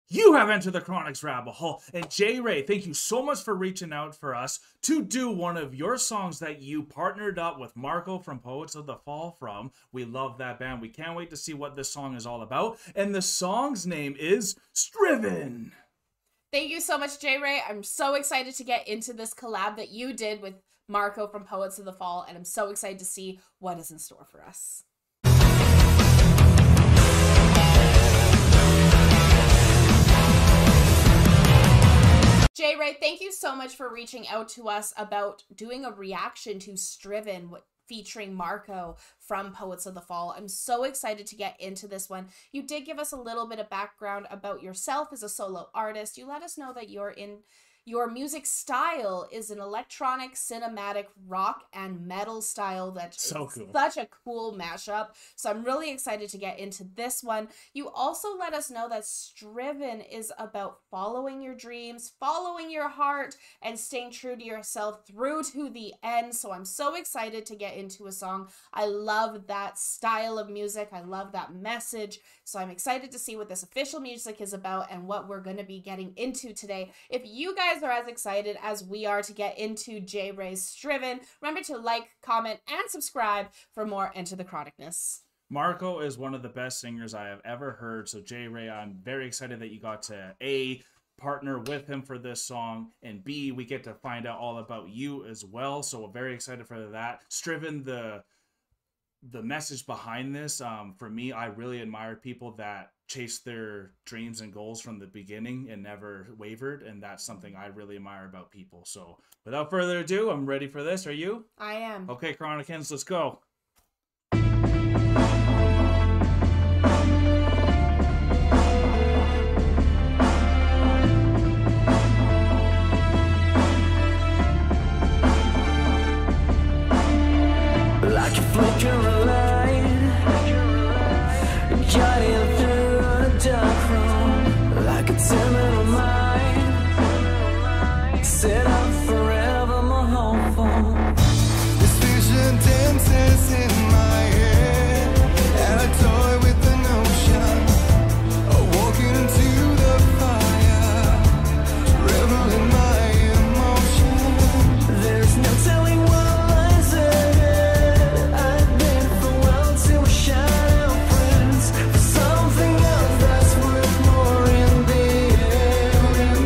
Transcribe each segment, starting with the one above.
You have entered the Chronic's rabbit hole. And J Ray, thank you so much for reaching out for us to do one of your songs that you partnered up with Marko from Poets of the Fall from. We love that band. We can't wait to see what this song is all about. And the song's name is Striven. Thank you so much, J Ray. I'm so excited to get into this collab that you did with Marko from Poets of the Fall. And I'm so excited to see what is in store for us. J Ray, thank you so much for reaching out to us about doing a reaction to Striven featuring Marko from Poets of the Fall. I'm so excited to get into this one. You did give us a little bit of background about yourself as a solo artist. You let us know that your music style is an electronic, cinematic, rock, and metal style that's so cool. Such a cool mashup. So I'm really excited to get into this one. You also let us know that Striven is about following your dreams, following your heart, and staying true to yourself through to the end. So I'm so excited to get into a song. I love that style of music. I love that message. So I'm excited to see what this official music is about and what we're going to be getting into today. If you guys are as excited as we are to get into J Ray's Striven, remember to like, comment, and subscribe for more Enter the Chronicness. Marko is one of the best singers I have ever heard. So J Ray, I'm very excited that you got to A, partner with him for this song, and B, we get to find out all about you as well. So we're very excited for that. Striven, the message behind this, for me, I really admire people that chased their dreams and goals from the beginning and never wavered, and that's something I really admire about people. So without further ado, I'm ready for this. Are you? I am. Okay, Chronicans, let's go. Like a flickering light, guiding through a dark room, like a terminal mind, set up forever more hopeful. This vision dances in my head, and I toy with the notion of walking into the fire, to revel in my emotion. There's no telling what lies ahead. I've been farewell to a shadow prince, for something else that's worth more in the end.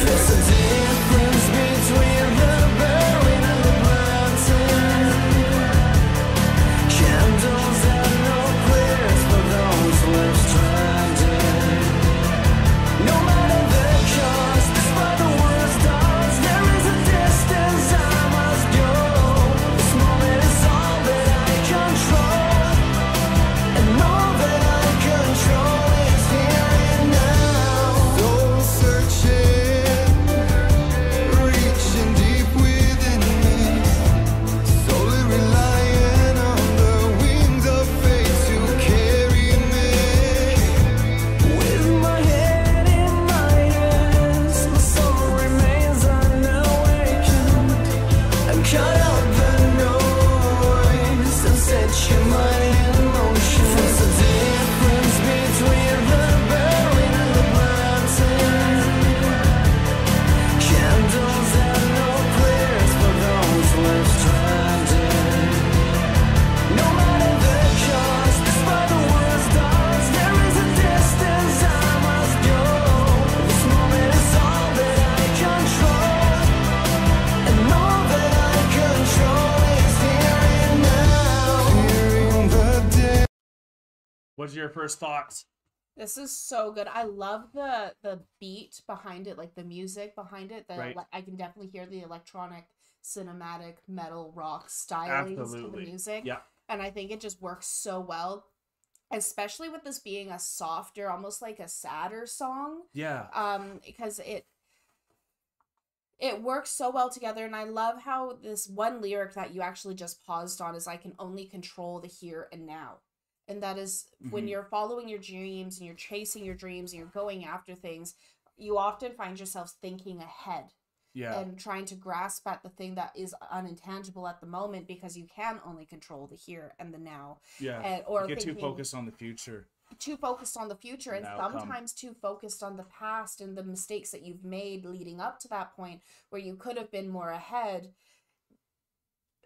There's a difference between the burning and the planting. Candles have no prayers for those left stranded. No matter the cost, despite the worst odds, there is a distance I must go. This moment is all that I control, and all that I control is here and now. Soul searching, reaching deep within me, solely relying on the wings of fate to carry me. With my head in my hands, my soul remains unawakened. And cut out the noise and set your mind in motion. There's a difference between the burning and the planting. Candles have no prayers for those left stranded. No matter the cost, despite the worst odds, there is a distance I must go. This moment is all that I control, and all that I control is here and now. Hearing the day. What's your first thoughts? This is so good. I love the beat behind it, like the music behind it. Right. I can definitely hear the electronic, cinematic, metal, rock stylings to the Absolutely. music. Yeah. And I think it just works so well, especially with this being a softer, almost like a sadder song. Yeah. Because it works so well together. And I love how this one lyric that you actually just paused on is, I can only control the here and now. And that is when you're following your dreams and you're chasing your dreams and you're going after things, you often find yourself thinking ahead. Yeah. And trying to grasp at the thing that is unintangible at the moment, because you can only control the here and the now. Yeah. And, or You get too thinking, focused on the future. too focused on the future and Outcome. sometimes too focused on the past and the mistakes that you've made leading up to that point where you could have been more ahead.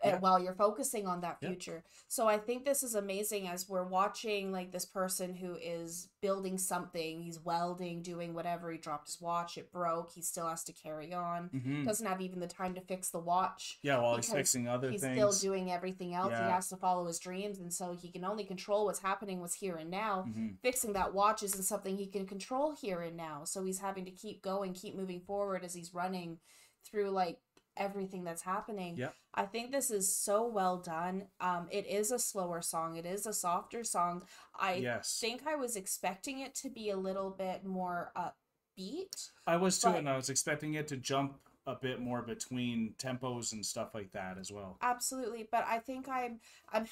Yeah. While you're focusing on that Yeah. future. So I think this is amazing as we're watching like this person who is building something, he's welding, doing whatever, he dropped his watch, it broke, he still has to carry on, doesn't have even the time to fix the watch. Yeah, while he's because fixing other he's things. still doing everything else. Yeah. He has to follow his dreams, and so he can only control what's happening what's here and now. Fixing that watch isn't something he can control here and now, so he's having to keep going, keep moving forward as he's running through like everything that's happening. Yep. I think this is so well done. It is a slower song. It is a softer song. I think I was expecting it to be a little bit more upbeat. I was too, and I was expecting it to jump a bit more between tempos and stuff like that as well. Absolutely, but I think I'm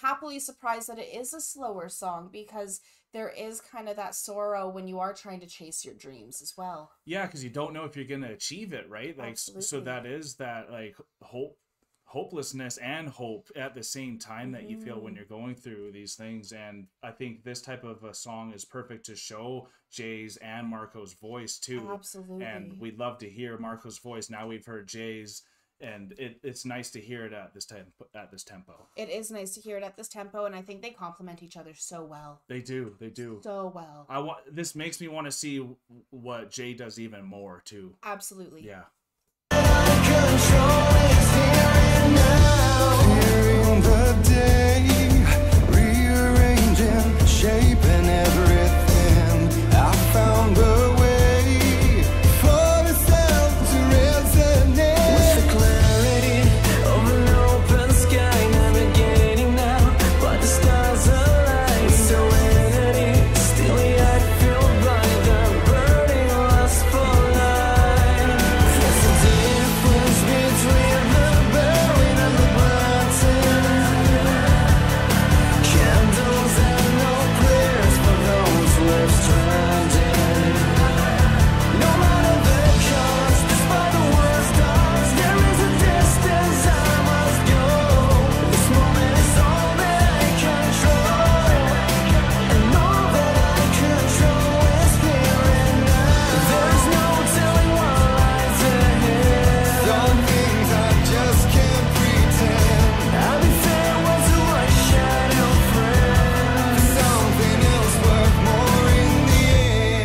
happily surprised that it is a slower song because there is kind of that sorrow when you are trying to chase your dreams as well. Yeah, because you don't know if you're gonna achieve it, right? Like, so that is that like hopelessness and hope at the same time that you feel when you're going through these things. And I think this type of a song is perfect to show Jay's and Marko's voice too. Absolutely. And we'd love to hear Marko's voice. Now we've heard Jay's, and it's nice to hear it at this tempo. It is nice to hear it at this tempo, and I think they complement each other so well. They do So well. This makes me want to see what Jay does even more too. Absolutely. Yeah. Fearing the day, rearranging, shaping everything. I found a way for the sound to resonate. With the clarity of an open sky, navigating now, but the stars align. Serenity, still yet fueled by the burning lust for life. There's a difference between the burning and the brighten. Candles and no prayers for those left stranded. No matter the cost, despite the worst odds, there is a distance I must go. This moment is all that I control, and all that I control is here and now. There's no telling what lies ahead. Some things I just can't pretend. I'll be farewell to my shadow friend. Something else worth more in the end.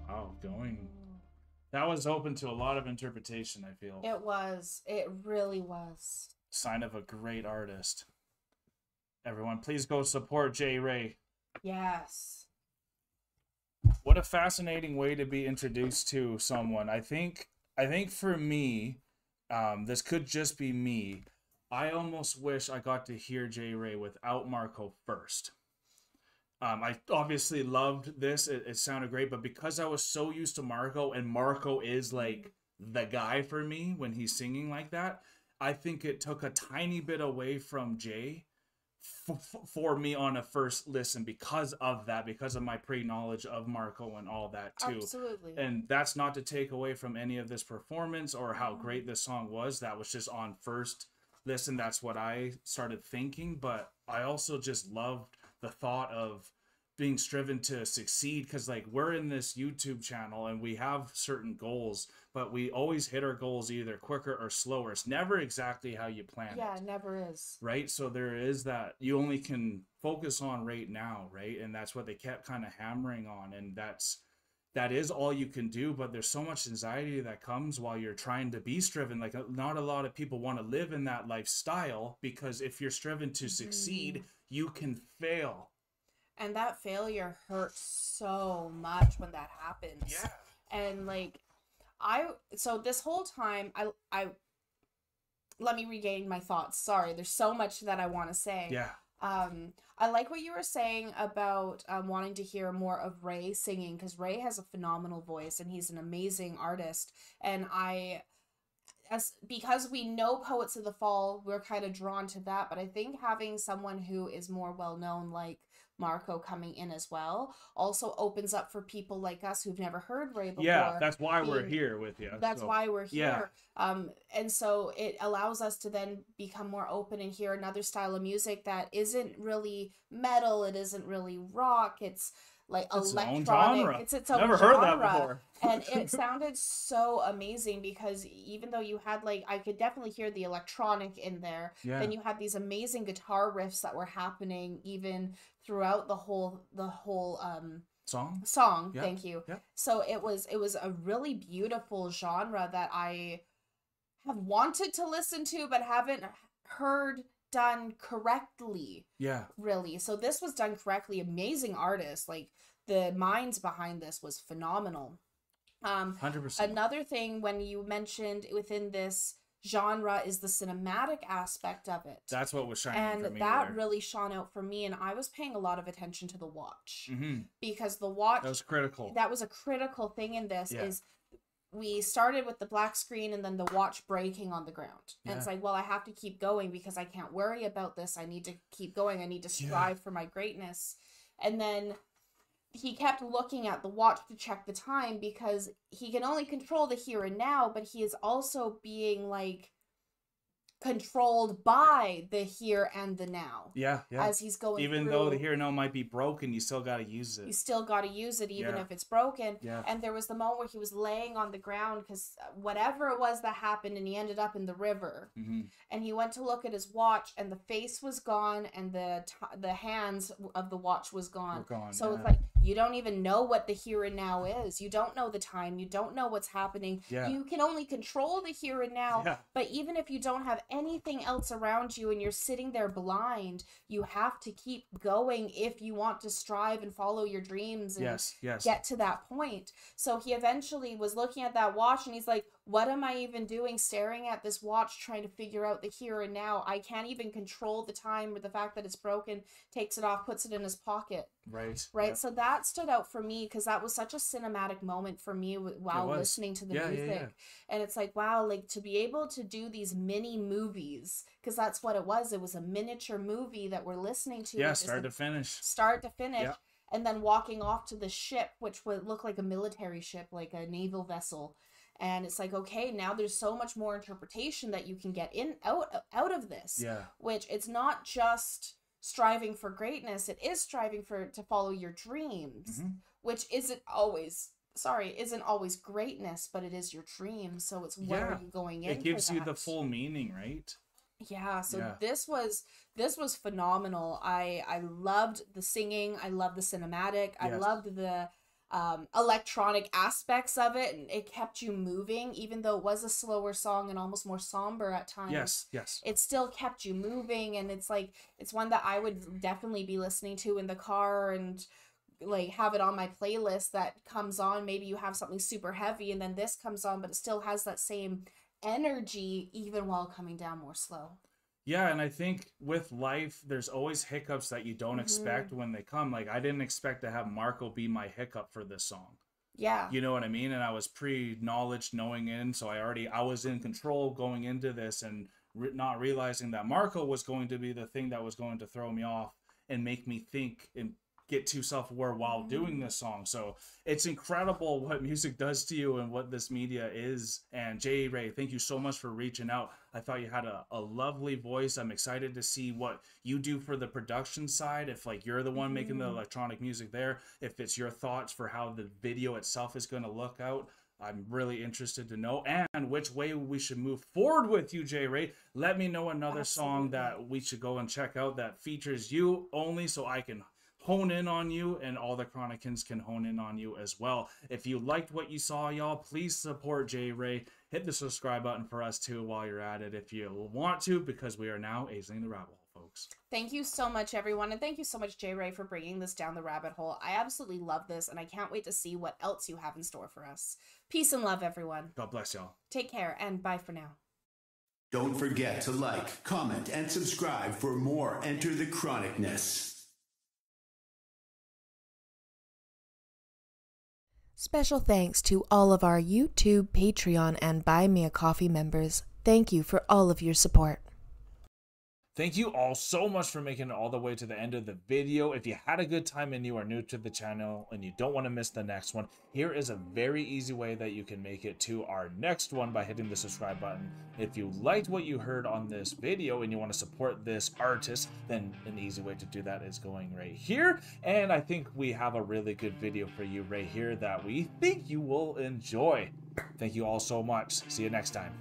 Wow, that was open to a lot of interpretation, I feel. It was. It really was. Sign of a great artist. Everyone, please go support Jay Ray. Yes. What a fascinating way to be introduced to someone. I think for me, this could just be me. I almost wish I got to hear Jay Ray without Marko first. I obviously loved this. It sounded great, but because I was so used to Marko, and Marko is like the guy for me when he's singing like that, I think it took a tiny bit away from Jay for me on a first listen because of that, because of my pre-knowledge of Marko and all that too. Absolutely. And that's not to take away from any of this performance or how great this song was. That was just on first listen. That's what I started thinking. But I also just loved the thought of being striven to succeed, because like we're in this YouTube channel and we have certain goals, but we always hit our goals either quicker or slower. It's never exactly how you plan it. Yeah, it never is. Right? So there is that you only can focus on right now, right? And that's what they kept kind of hammering on, and that is all you can do. But there's so much anxiety that comes while you're trying to be striven. Like not a lot of people want to live in that lifestyle, because if you're striven to succeed, you can fail. And that failure hurts so much when that happens. Yeah. And like so this whole time I let me regain my thoughts. Sorry, there's so much that I want to say. Yeah. I like what you were saying about wanting to hear more of Ray singing, because Ray has a phenomenal voice and he's an amazing artist. And because we know Poets of the Fall, we're kind of drawn to that. But I think having someone who is more well known, like Marko coming in as well also opens up for people like us who've never heard Ray before. Yeah, that's why we're here with you. That's why we're here. Yeah. And so it allows us to then become more open and hear another style of music that isn't really metal, it isn't really rock, it's like It's electronic. It's its own Never genre. heard that before. And it sounded so amazing because even though you had like, I could definitely hear the electronic in there. Yeah. Then you had these amazing guitar riffs that were happening even throughout the whole song. Yeah. Thank you. Yeah. So it was a really beautiful genre that I have wanted to listen to but haven't heard done correctly. Yeah. Really. So this was done correctly. Amazing artist. Like the minds behind this was phenomenal. 100%. Another thing when you mentioned within this genre is the cinematic aspect of it. That's what was shining and for me. that there. really shone out for me, and I was paying a lot of attention to the watch. Mm-hmm. Because the watch, That was critical. that was a critical thing in this. Yeah. Is we started with the black screen and then the watch breaking on the ground. And it's Yeah. like, well, I have to keep going because I can't worry about this. I need to keep going. I need to strive for my greatness. And then he kept looking at the watch to check the time because he can only control the here and now, but he is also being like controlled by the here and the now. Yeah, yeah. As he's going Even through, though the here and now might be broken, you still got to use you it. still got to use it even Yeah. if it's broken. Yeah. And there was the moment where he was laying on the ground because whatever it was that happened, and he ended up in the river. Mm-hmm. And he went to look at his watch, and the face was gone, and the hands of the watch was gone. Were gone, So it's yeah. like you don't even know what the here and now is. You don't know the time. You don't know what's happening. Yeah. You can only control the here and now. Yeah. But even if you don't have anything else around you and you're sitting there blind, you have to keep going if you want to strive and follow your dreams and Yes, yes. get to that point. So he eventually was looking at that watch and he's like, what am I even doing staring at this watch trying to figure out the here and now? I can't even control the time or the fact that it's broken. Takes it off, puts it in his pocket. Right. Right. Yep. So that stood out for me because that was such a cinematic moment for me while was. listening to the Yeah, yeah, music. yeah. And it's like, wow, like to be able to do these mini movies, because that's what it was. It was a miniature movie that we're listening to. Yeah, which is start the to finish. start to finish. Yeah. And then walking off to the ship, which would look like a military ship, like a naval vessel. And it's like, okay, now there's so much more interpretation that you can get out of this. Yeah. Which it's not just striving for greatness, it is striving to follow your dreams, Mhm. which isn't always greatness, but it is your dream. So it's where Yeah. are you going in? It gives for you the that? full meaning, right? Yeah, so Yeah. this was phenomenal. I loved the singing, I loved the cinematic, I Yes. loved the electronic aspects of it, and it kept you moving even though it was a slower song and almost more somber at times. Yes, yes. It still kept you moving, and it's like it's one that I would definitely be listening to in the car and like have it on my playlist that comes on. Maybe you have something super heavy and then this comes on, but it still has that same energy even while coming down more slow. Yeah, and I think with life, there's always hiccups that you don't Mm-hmm. expect when they come. Like, I didn't expect to have Marko be my hiccup for this song. Yeah. You know what I mean? And I was pre-knowledge knowing in, so I was in control going into this and not realizing that Marko was going to be the thing that was going to throw me off and make me think and get too self-aware while doing this song. So it's incredible what music does to you and what this media is. And J. Ray, thank you so much for reaching out. I thought you had a lovely voice. I'm excited to see what you do for the production side. If like you're the one making the electronic music there, if it's your thoughts for how the video itself is going to look out. I'm really interested to know, and which way we should move forward with you, J. Ray. Let me know another song that we should go and check out that features you only, so I can hone in on you and all the Chronicans can hone in on you as well. If you liked what you saw, y'all, please support J. Ray. Hit the subscribe button for us too while you're at it if you want to, because we are now aisling the rabbit hole, folks. Thank you so much, everyone, and thank you so much, J. Ray, for bringing this down the rabbit hole. I absolutely love this, and I can't wait to see what else you have in store for us. Peace and love, everyone. God bless y'all. Take care, and bye for now. Don't forget to like, comment, and subscribe for more Enter the Chronicness. Special thanks to all of our YouTube, Patreon, and Buy Me a Coffee members. Thank you for all of your support. Thank you all so much for making it all the way to the end of the video. If you had a good time and you are new to the channel and you don't want to miss the next one, here is a very easy way that you can make it to our next one by hitting the subscribe button. If you liked what you heard on this video and you want to support this artist, then an easy way to do that is going right here. And I think we have a really good video for you right here that we think you will enjoy. Thank you all so much. See you next time.